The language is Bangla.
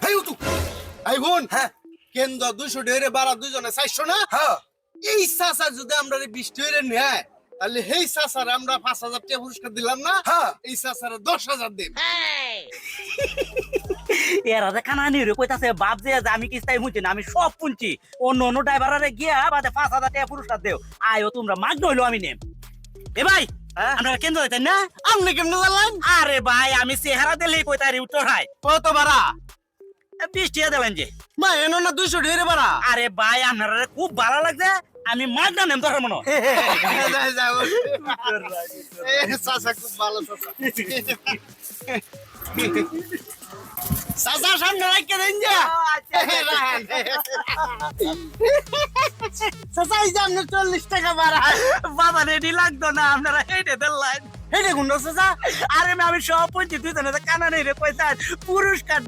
হেই উঠু আই বোন হ্যাঁ কেন্দ্র 200 ঢেরে বাড়া দুজনে 400 না হ্যাঁ এই চাচা যদি আমরা 20 ঢেরে নেয় তাহলে হেই চাচার আমরা 5000 টাকা পুরস্কার দিলাম না হ্যাঁ এই চাচার 10000 দেব এরা যে কানানি রে কইতাছে বাপ যে আমি কিস্তাই মুছি না আমি সব পুনছি অন্য অন্য ড্রাইভারে গিয়া বাদে 5000 টাকা পুরস্কার দেও আয়ো তোমরা মাগ নইলো আমি নেম এ ভাই আমরা কেন্দ্র হইতেন না আপনি কেমনে জানলেন আরে ভাই আমি চেহারা দিলেই কইতারি উত্তর হয় কত বাড়া 20 টাকা দিলেন যে মা এনো না 200 ঢেরে বাড়া আরে ভাই আপনারা খুব ভালো লাগছে আমি মাগ না নেম তোর মনে যাই যাই চাচা খুব ভালো চাচা চাচা সামনে রাখকে দেন যা চাচা এই যে আপনার 40 টাকা বাড়া বাবা রেডি লাগতো না আপনারা হেঁটে দিলেন হেঁটে গুন্ডা চাচা আরে আমি সব পুনছি তুই তো কানা নেই রে পয়সা পুরস্কার